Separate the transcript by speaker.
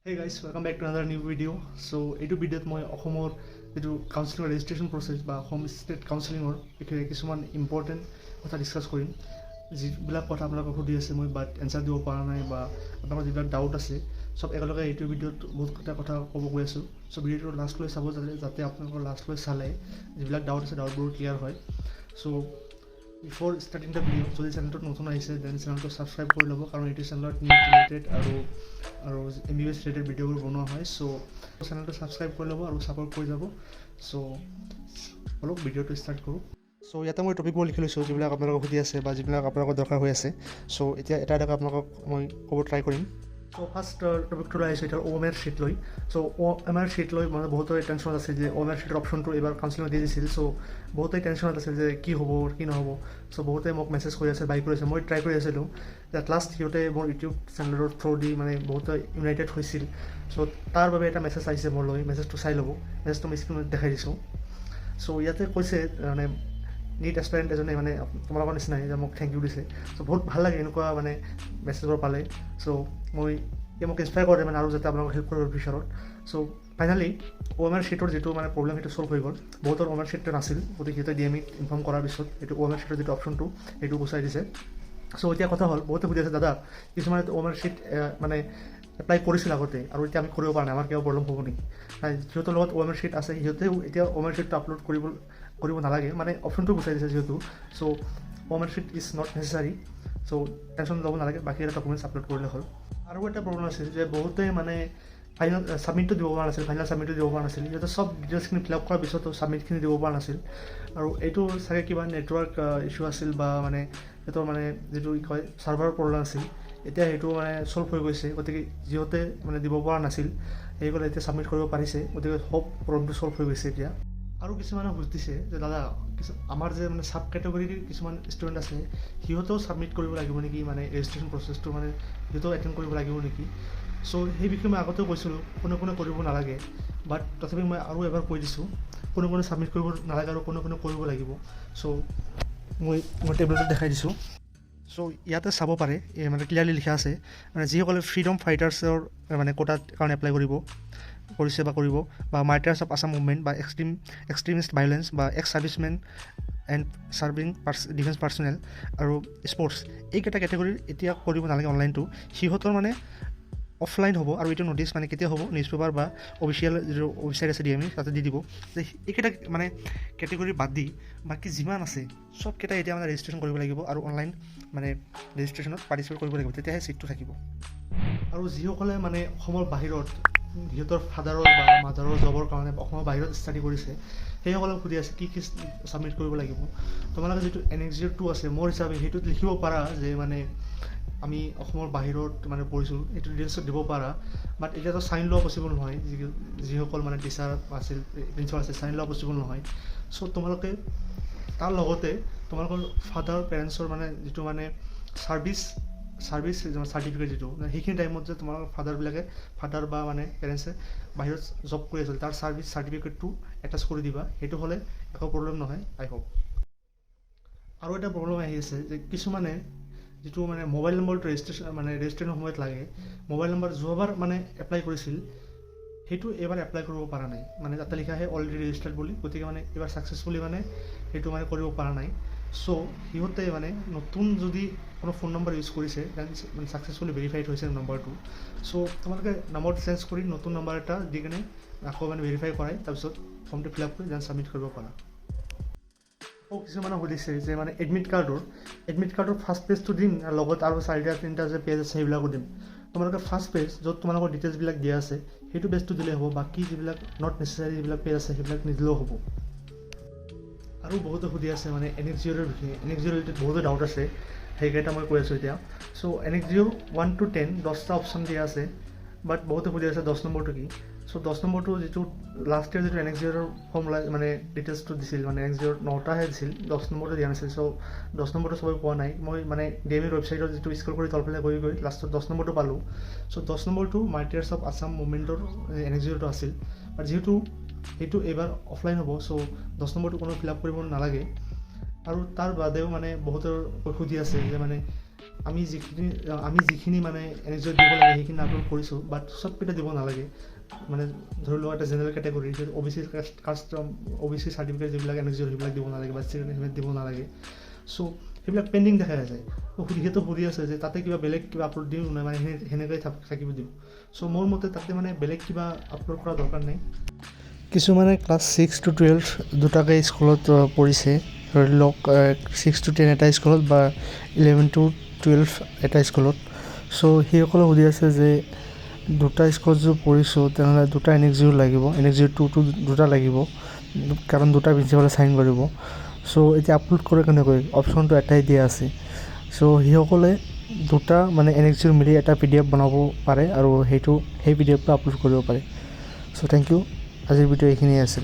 Speaker 1: Hey guys, welcome back to another new video. So এইটো ভিডিঅ'ত মই অসমৰ যিটো কাউন্সেলিং ৰেজিষ্ট্ৰেশ্যন প্ৰচেছ বা হোম ষ্টেট কাউন্সেলিঙৰ বিষয়ে কিছুমান ইম্পৰ্টেণ্ট কথা ডিছকাছ কৰিম। যিবিলাক কথা আপোনালোকক সুধি আছে মই বাট এনচাৰ দিব পৰা নাই বা আপোনালোকৰ যিবিলাক ডাউট আছে চব একেলগে এইটো ভিডিঅ'ত বহুত কথা ক'ব গৈ আছোঁ। চ' ভিডিঅ'টো লাষ্টলৈ চাব যাতে আপোনালোকৰ লাষ্টলৈ চালে যিবিলাক ডাউট আছে ডাউটবোৰ ক্লিয়াৰ হয়। চ' বিফৰ ষ্টাৰ্টিং দ্য ভিডিঅ' যদি চেনেলটোত নতুন আহিছে দেন চেনেলটো ছাবস্ক্ৰাইব কৰি ল'ব, কাৰণ এইটো চেনেলত নিউজ ৰিলেটেড আৰু MBBS ৰিলেটেড ভিডিঅ'বোৰ বনোৱা হয়। চ' চেনেলটো ছাবস্ক্ৰাইব কৰি ল'ব আৰু ছাপোৰ্ট কৰি যাব। চ' অলপ ভিডিঅ'টো ষ্টাৰ্ট কৰোঁ। চ' ইয়াতে মই টপিকবোৰ লিখি লৈছোঁ যিবিলাক আপোনালোকক সুধি আছে বা যিবিলাক আপোনালোকৰ দৰকাৰ হৈ আছে। চ' এতিয়া এটা আপোনালোকক মই ক'ব ট্ৰাই কৰিম। চ' ফাৰ্ষ্ট টপিকটো লৈ আহিছোঁ এতিয়া OMR শ্বীট লৈ। চ' OMR শ্বীট লৈ মানে বহুতৰে টেনশ্যনত আছে যে OMR শ্বীটৰ অপশ্যনটো এইবাৰ কাউন্সিলিঙত দি দিছিল। চ' বহুতেই টেনশ্যনত আছিল যে কি হ'ব কি নহ'ব। চ' বহুতে মোক মেছেজ কৰি আছে, বাই কৰি আছে, মই ট্ৰাই কৰি আছিলোঁ। এট লাষ্ট সিহঁতে মোৰ ইউটিউব চেনেলৰ থ্ৰু দি মানে বহুতে ইউনাইটেড হৈছিল। চ' তাৰ বাবে এটা মেছেজ আহিছে মোৰ লৈ, মেছেজটো চাই ল'ব। মেছেজটো মই স্ক্ৰীণত দেখাই দিছোঁ। চ' ইয়াতে কৈছে মানে নিট এছপাইৰেণ্ট এজনে মানে তোমালোকৰ নিচিনাই যে মোক থেংক ইউ দিছে। চ' বহুত ভাল লাগে এনেকুৱা মানে মেছেজবোৰ পালে। চ' মোক ইনস্পায়াৰ কৰে মানে আৰু যাতে আপোনালোকক হেল্প কৰিব ফিউচাৰত। চ' ফাইনেলি OMR শ্বীটৰ যিটো মানে প্ৰব্লেম সেইটো ছল্ভ হৈ গ'ল। বহুতৰ OMR শ্বীটটো নাছিল, গতিকে সিহঁতে DMEক ইনফৰ্ম কৰাৰ পিছত এইটো OMR শ্বীটৰ যিটো অপশ্যনটো সেইটো গুচাই দিছে। চ' এতিয়া কথা হ'ল বহুতে সুধি আছে দাদা কিছুমানে OMR শ্বীট মানে এপ্লাই কৰিছিল আগতে আৰু এতিয়া আমি কৰিব পৰা নাই, আমাৰ কিবা প্ৰব্লেম হ'ব নেকি? যিহেতু লগত OMR শ্বীট আছে সিহঁতেও এতিয়া OMR শ্বীটটো আপলোড কৰিব নালাগে, মানে অপশ্যনটো গুচাই দিছে যিহেতু। চ' OMR sheet is not necessary. So' tension ল'ব নালাগে, বাকী এটা ডকুমেণ্টছ আপলোড কৰিলে হ'ল। আৰু এটা প্ৰব্লেম আছিল যে বহুতে মানে ফাইনেল ছাবমিটটো দিব পৰা নাছিল, ফাইনেল ছাবমিটটো দিব পৰা নাছিল। সিহঁতে চব ডিটেইলছখিনি ফিল আপ কৰাৰ পিছতো ছাবমিটখিনি দিব পৰা নাছিল। আৰু এইটো চাগে কিবা নেটৱৰ্ক ইছ্যু আছিল বা মানে সিহঁতৰ মানে যিটো কয় ছাৰ্ভাৰৰ প্ৰব্লেম আছিল। এতিয়া সেইটো মানে ছল্ভ হৈ গৈছে, গতিকে যিহঁতে মানে দিব পৰা নাছিল সেইসকলে এতিয়া ছাবমিট কৰিব পাৰিছে। গতিকে হোপ প্ৰব্লেমটো ছল্ভ হৈ গৈছে এতিয়া। আৰু কিছুমানে সুধিছে যে দাদা আমাৰ যে মানে ছাব কেটেগৰীৰ কিছুমান ষ্টুডেণ্ট আছে সিহঁতেও ছাবমিট কৰিব লাগিব নেকি, মানে ৰেজিষ্ট্ৰেশ্যন প্ৰচেছটো মানে সিহঁতেও এটেণ্ড কৰিব লাগিব নেকি? চ' সেই বিষয়ে মই আগতেও কৈছিলোঁ কোনে কৰিব নালাগে, বাট তথাপি মই আৰু এবাৰ কৈ দিছোঁ কোনে ছাবমিট কৰিব নালাগে আৰু কোনে কৰিব লাগিব। চ' মই টেবলেটত দেখাই দিছোঁ। চ' ইয়াতে চাব পাৰে মানে ক্লিয়াৰলি লিখা আছে মানে যিসকলে ফ্ৰীডম ফাইটাৰ্ছৰ মানে কোটাৰ কাৰণে এপ্লাই কৰিছে বা কৰিব, বা মাৰ্টাৰ্ছ অফ আছাম মুভমেণ্ট বা এক্সট্ৰিমিষ্ট ভাইলেঞ্চ বা x servicemen and serving defence personal আৰু স্পৰ্টছ, এইকেইটা কেটেগৰীৰ এতিয়া কৰিব নালাগে অনলাইনটো। সিহঁতৰ মানে অফলাইন হ'ব। আৰু এইটো নটিছ মানে কেতিয়া হ'ব, নিউজ পেপাৰ বা অফিচিয়েল যিটো ৱেবছাইট আছে DME তাতে দি দিব যে এইকেইটা মানে কেটেগৰী বাদ দি বাকী যিমান আছে চবকেইটা এতিয়া মানে ৰেজিষ্ট্ৰেশ্যন কৰিব লাগিব আৰু অনলাইন মানে ৰেজিষ্ট্ৰেশ্যনত পাৰ্টিচিপেট কৰিব লাগিব, তেতিয়াহে ছিটটো থাকিব। আৰু যিসকলে মানে অসমৰ বাহিৰত সিহঁতৰ ফাদাৰৰ বা মাদাৰৰ জবৰ কাৰণে অসমৰ বাহিৰত ষ্টাডি কৰিছে সেইসকলক সুধি আছে কি ছাবমিট কৰিব লাগিব। তোমালোকে যিটো NXG2 আছে মোৰ হিচাপে সেইটোত লিখিব পাৰা যে মানে আমি অসমৰ বাহিৰত মানে পঢ়িছোঁ, এইটো ডিটেইলছত দিব পাৰা। বাট এতিয়াতো চাইন লোৱা পচিবল নহয়, যিসকল মানে টিচাৰ আছিল প্ৰিন্সিপাল আছিল চাইন লোৱা পচিবল নহয়। চ' তোমালোকে তাৰ লগতে তোমালোকৰ ফাদাৰ পেৰেণ্টছৰ মানে যিটো মানে ছাৰ্ভিচ চাৰ্টিফিকেট যিটো সেইখিনি টাইমত যে তোমালোকৰ ফাদাৰ বা মানে পেৰেণ্টছে বাহিৰত জব কৰি আছিল তাৰ ছাৰ্ভিচ চাৰ্টিফিকেটটো এটাচ কৰি দিবা, সেইটো হ'লে একো প্ৰব্লেম নহয় আই হোপ। আৰু এটা প্ৰব্লেম আহি আছে যে কিছুমানে যিটো মানে মোবাইল নম্বৰটো ৰেজিষ্ট্ৰেশ্যনৰ সময়ত লাগে, মোবাইল নম্বৰ যোৱাবাৰ মানে এপ্লাই কৰিছিল সেইটো এইবাৰ এপ্লাই কৰিব পৰা নাই, মানে তাতে লিখা আহে অলৰেডি ৰেজিষ্টাৰ্ড বুলি, গতিকে মানে এইবাৰ ছাকচেছফুলি মানে সেইটো মানে কৰিব পৰা নাই। চ' সিহঁতে মানে নতুন যদি কোনো ফোন নম্বৰ ইউজ কৰিছে দেন মানে ছাকচেছফুলি ভেৰিফাইড হৈছে নম্বৰটো। চ' তোমালোকে নম্বৰটো চেঞ্জ কৰি নতুন নম্বৰ এটা দি কিনে আকৌ মানে ভেৰিফাই কৰাই তাৰপিছত ফৰ্মটো ফিল আপ কৰি দেন ছাবমিট কৰিব পাৰা। কিছুমানে সুধিছে যে মানে এডমিট কাৰ্ডৰ ফাৰ্ষ্ট পেজটো দিম আৰু লগত আৰু 4-3টা যে পেজ আছে সেইবিলাকো দিম। তোমালোকে ফাৰ্ষ্ট পেজ য'ত তোমালোকৰ ডিটেইলছবিলাক দিয়া আছে সেইটো পেজটো দিলেই হ'ব, বাকী যিবিলাক নট নেচেচাৰী যিবিলাক পেজ আছে সেইবিলাক নিদিলেও হ'ব। আৰু বহুতে সুধি আছে মানে NXGৰ বিষয়ে, NXGৰ ৰিলেটেড বহুতো ডাউট আছে, সেইকেইটা মই কৈ আছোঁ এতিয়া। চ' NXGৰ 1 to 10 10টা অপশ্যন দিয়া আছে, বাট বহুতে সুধি আছে 10 নম্বৰটো কি। চ' 10 নম্বৰটো যিটো লাষ্ট ইয়েৰ যিটো NXGৰ ফৰ্ম মানে ডিটেইলছটো দিছিল, মানে NXGৰ 9টাহে দিছিল, 10 নম্বৰটো দিয়া নাছিল। চ' 10 নম্বৰটো চবেই পোৱা নাই, মই মানে DMEৰ ৱেবছাইটত যিটো স্ক্ৰল কৰি তলফালে গৈ লাষ্টত 10 নম্বৰটো পালোঁ। চ' 10 নম্বৰটো মাৰ্টাৰ্ছ অফ আছাম মুভমেণ্টৰ NXGৰটো আছিল, বাট যিহেতু সেইটো এইবাৰ অফলাইন হ'ব চ' 10 নম্বৰটো কোনো ফিল আপ কৰিব নালাগে। আৰু তাৰ বাদেও মানে বহুতৰ সুধি আছে যে মানে আমি যিখিনি মানে NXO দিব লাগে সেইখিনি আপলোড কৰিছোঁ, বাট চবকেইটা দিব নালাগে। মানে ধৰি লোৱা এটা general category OBC caste OBC certificate যিবিলাক NXO সেইবিলাক দিব নালাগে বা সেইবিলাক দিব নালাগে। চ' সেইবিলাক পেণ্ডিং দেখাই আছে। সিহঁতে সুধি আছে যে তাতে কিবা বেলেগ কিবা আপলোড দিওঁ নাই, মানে সেনেকৈ থাকিব দিওঁ। চ' মোৰ মতে তাতে মানে বেলেগ কিবা আপলোড কৰা দৰকাৰ নাই। কিছুমানে ক্লাছ 6 to 12 দুটাকৈ স্কুলত পঢ়িছে, ধৰি লওক 6 to 10 এটা স্কুলত বা 11 to 12 এটা স্কুলত। চ' সেইসকলে সুধি আছে যে দুটা স্কুলত যদি পঢ়িছোঁ তেনেহ'লে দুটা NXO লাগিব, NXO 2 দুটা লাগিব, কাৰণ দুটা প্ৰিন্সিপালে চাইন কৰিব। চ' এতিয়া আপলোড কৰে কেনেকৈ, অপশ্যনটো এটাই দিয়া আছে। চ' সেইসকলে দুটা মানে NXO মিলি এটা PDF বনাব পাৰে আৰু সেই PDFটো আপলোড কৰিব পাৰে। চ' থেংক ইউ, আজিৰ ভিডিঅ' এইখিনিয়ে আছিল।